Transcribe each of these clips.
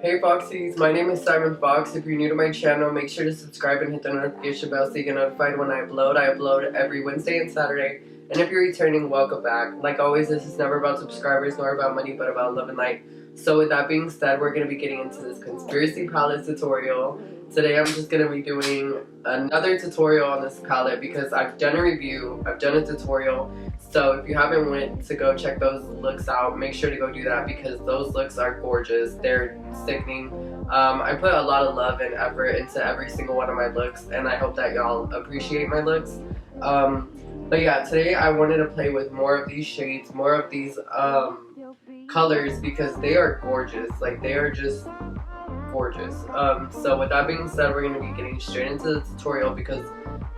Hey Foxies, my name is Simon Fox. If you're new to my channel, make sure to subscribe and hit the notification bell so you get notified when I upload. I upload every Wednesday and Saturday. And if you're returning, welcome back. Like always, this is never about subscribers nor about money, but about love and light. So with that being said, we're going to be getting into this conspiracy palette tutorial. Today I'm just going to be doing another tutorial on this palette because I've done a review, I've done a tutorial. So if you haven't went to go check those looks out, make sure to go do that because those looks are gorgeous. They're sickening. I put a lot of love and effort into every single one of my looks, and I hope that y'all appreciate my looks. But yeah, today I wanted to play with more of these shades, more of these colors because they are gorgeous. Like, they are just gorgeous. So with that being said, we're going to be getting straight into the tutorial because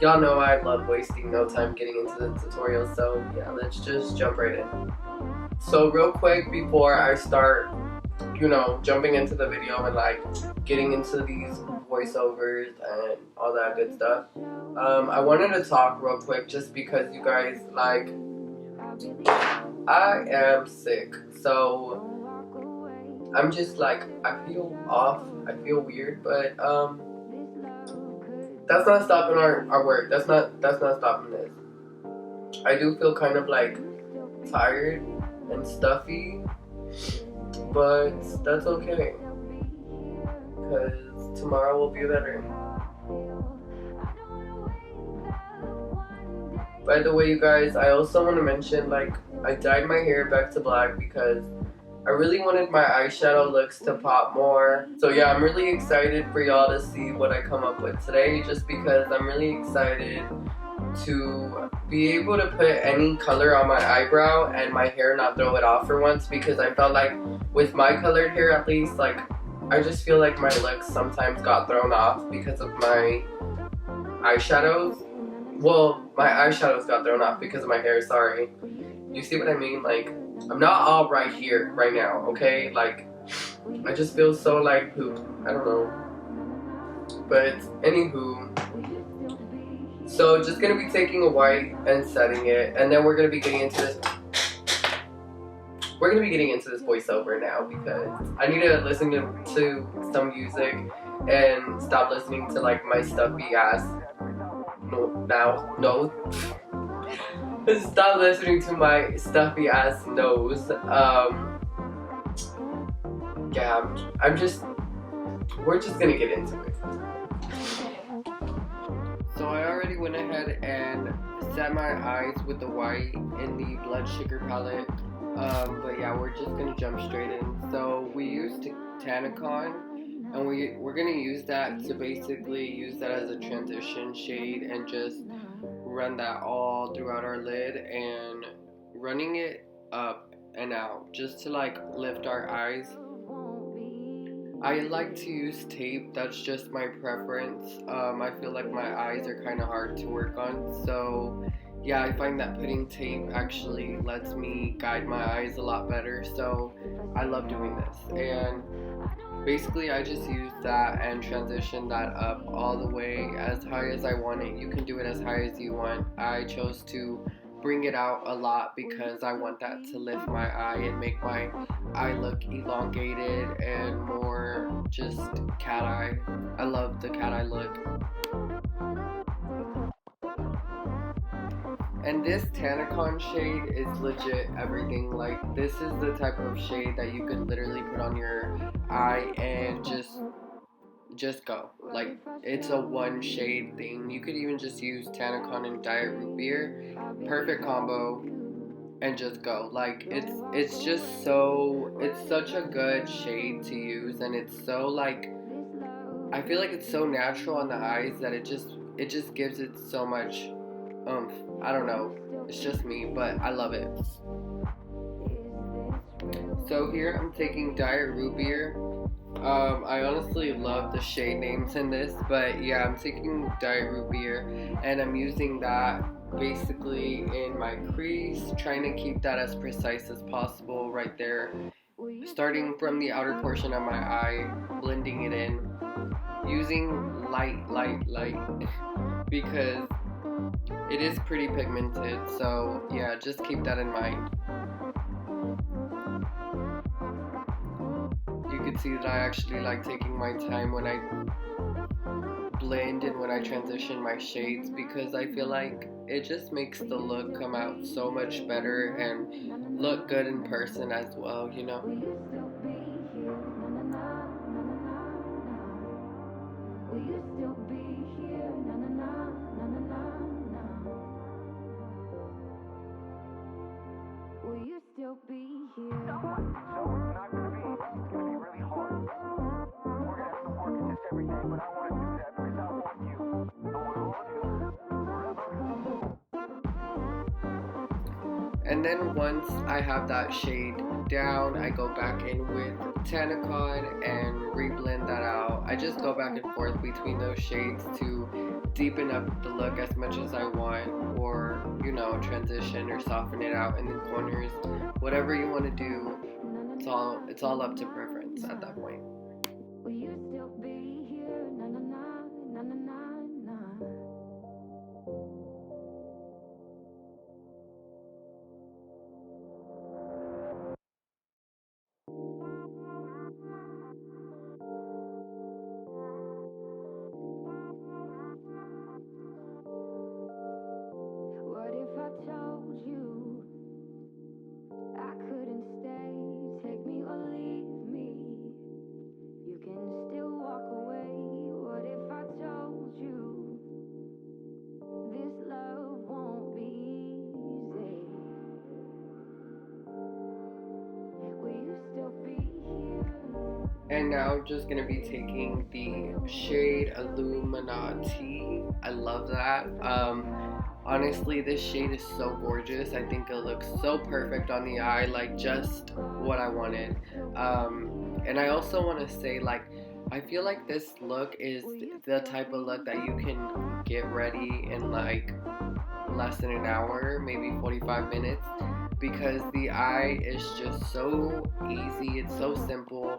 y'all know I love wasting no time getting into the tutorial. So yeah, let's just jump right in. So real quick before I start, you know, jumping into the video and like getting into these voiceovers and all that good stuff, I wanted to talk real quick just because you guys, like, I am sick, so I'm just like, I feel off, I feel weird, but that's not stopping our work. That's not stopping this. I do feel kind of like tired and stuffy, but that's okay because tomorrow will be better. By the way, you guys, I also want to mention, like, I dyed my hair back to black because I really wanted my eyeshadow looks to pop more. So yeah, I'm really excited for y'all to see what I come up with today, just because I'm really excited to be able to put any color on my eyebrow and my hair not throw it off for once, because I felt like with my colored hair at least, like, I just feel like my looks sometimes got thrown off because of my eyeshadows. Well, my eyeshadows got thrown off because of my hair, sorry. You see what I mean? Like, I'm not all right here, right now, okay? Like, I just feel so like poop. I don't know. But, anywho. So, just gonna be taking a white and setting it, and then we're gonna be getting into this. We're gonna be getting into this voiceover now because I need to listen to some music and stop listening to, like, my stuffy ass. No. Stop listening to my stuffy ass nose. Yeah, we're just gonna get into it. So I already went ahead and set my eyes with the white in the Blood Sugar palette. But yeah, we're just gonna jump straight in. So we used Tanacon, and we're gonna use that to basically use that as a transition shade and just run that all throughout our lid and running it up and out just to like lift our eyes. I like to use tape, that's just my preference. I feel like my eyes are kind of hard to work on, so yeah, I find that putting tape actually lets me guide my eyes a lot better, so I love doing this. And basically I just use that and transition that up all the way as high as I want it. You can do it as high as you want. I chose to bring it out a lot because I want that to lift my eye and make my eye look elongated and more just cat eye. I love the cat eye look. And this Tanacon shade is legit everything. Like, this is the type of shade that you could literally put on your eye and just go. Like, it's a one shade thing. You could even just use Tanacon and Diet Root Beer. Perfect combo. And just go. Like, it's just so, it's such a good shade to use, and it's so, like, I feel like it's so natural on the eyes that it just gives it so much oomph. I don't know, it's just me, but I love it. So here I'm taking Diet Root Beer. I honestly love the shade names in this, but yeah, I'm taking Diet Root Beer and I'm using that basically in my crease, trying to keep that as precise as possible right there, starting from the outer portion of my eye, blending it in, using light because it is pretty pigmented, so yeah, just keep that in mind. You could could see that I actually like taking my time when I blend and when I transition my shades, because I feel like it just makes the look come out so much better and look good in person as well, you know? And then once I have that shade down, I go back in with Tanacon and reblend that out. I just go back and forth between those shades to deepen up the look as much as I want, or, you know, transition or soften it out in the corners. Whatever you want to do, it's all up to preference at that point. And now I'm just going to be taking the shade Illuminati. I love that. Honestly, this shade is so gorgeous. I think it looks so perfect on the eye, like just what I wanted. And I also want to say, like, I feel like this look is the type of look that you can get ready in like less than an hour, maybe 45 minutes. Because the eye is just so easy, it's so simple.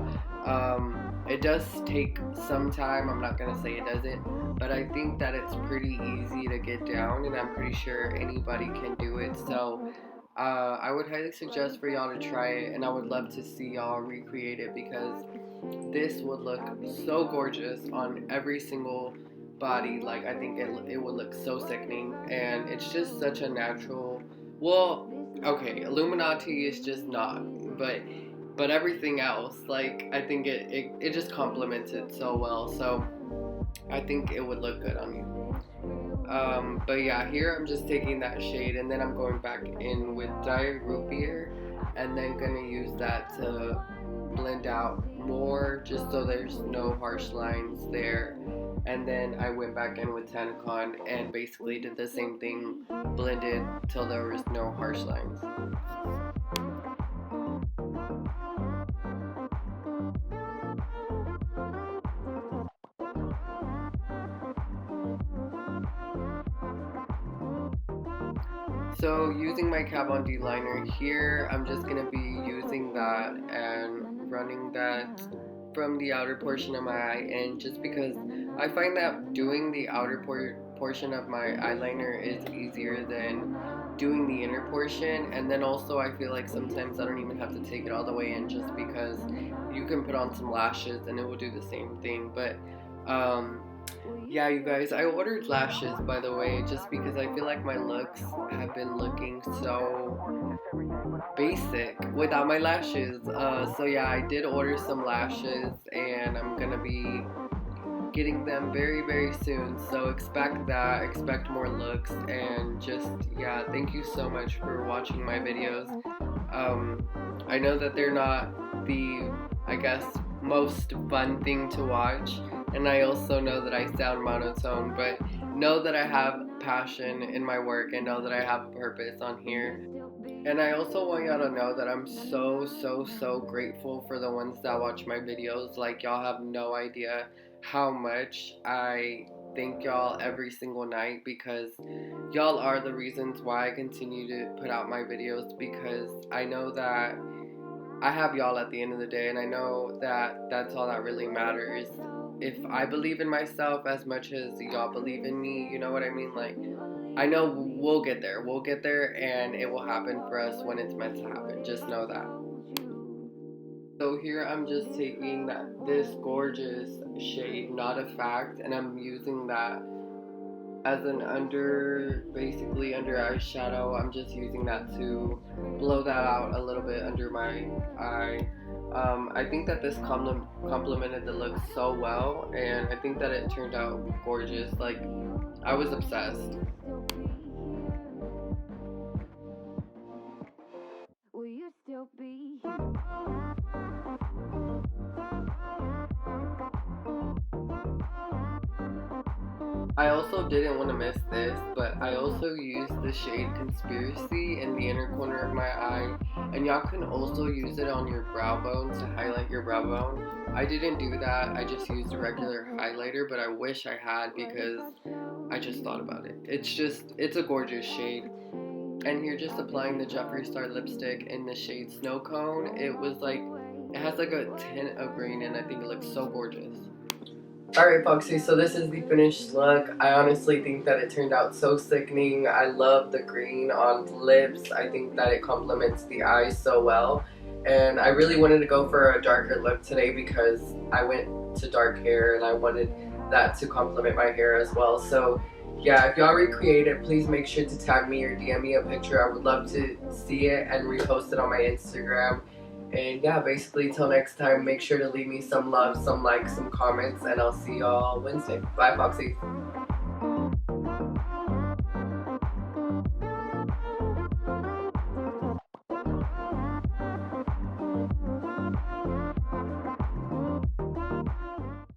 It does take some time, I'm not gonna say it doesn't, but I think that it's pretty easy to get down, and I'm pretty sure anybody can do it. So I would highly suggest for y'all to try it, and I would love to see y'all recreate it, because this would look so gorgeous on every single body. Like, I think it would look so sickening, and it's just such a natural, well, okay, Illuminati is just not, but everything else, like, I think it just complements it so well. So I think it would look good on you. But yeah, here I'm just taking that shade, and then I'm going back in with Dire Root Beer, and then gonna use that to blend out more, just so there's no harsh lines there. And then I went back in with Tanacon and basically did the same thing, blended till there was no harsh lines. So using my Kat Von D liner here, I'm just going to be using that and running that from the outer portion of my eye, and just because I find that doing the outer portion of my eyeliner is easier than doing the inner portion. And then also I feel like sometimes I don't even have to take it all the way in, just because you can put on some lashes and it will do the same thing. But yeah, you guys, I ordered lashes, by the way, just because I feel like my looks have been looking so basic without my lashes. So yeah, I did order some lashes, and I'm gonna be getting them very, very soon. So expect that, expect more looks, and just, yeah, thank you so much for watching my videos. I know that they're not the, I guess, most fun thing to watch, and I also know that I sound monotone, but know that I have passion in my work, and know that I have a purpose on here. And I also want y'all to know that I'm so grateful for the ones that watch my videos. Like, y'all have no idea how much I thank y'all every single night, because y'all are the reasons why I continue to put out my videos, because I know that I have y'all at the end of the day, and I know that that's all that really matters. If I believe in myself as much as y'all believe in me, you know what I mean? Like, I know we'll get there, and it will happen for us when it's meant to happen. Just know that. So here I'm just taking this gorgeous shade, Not a Fact, and I'm using that as an basically under eyeshadow. I'm just using that to blow that out a little bit under my eye. I think that this complemented the look so well, and I think that it turned out gorgeous. Like, I was obsessed. Will you still be? I also didn't want to miss this, but I also used the shade Conspiracy in the inner corner of my eye, and y'all can also use it on your brow bone to highlight your brow bone. I didn't do that, I just used a regular highlighter, but I wish I had because I just thought about it. It's a gorgeous shade. And here, just applying the Jeffree Star lipstick in the shade Snow Cone. It has like a tint of green, and I think it looks so gorgeous. Alright, Foxy, so this is the finished look. I honestly think that it turned out so sickening. I love the green on the lips. I think that it complements the eyes so well. And I really wanted to go for a darker look today because I went to dark hair and I wanted that to complement my hair as well. So yeah, if y'all recreate it, please make sure to tag me or DM me a picture. I would love to see it and repost it on my Instagram. And yeah, basically till next time, make sure to leave me some love, some likes, some comments, and I'll see y'all Wednesday. Bye, Foxies.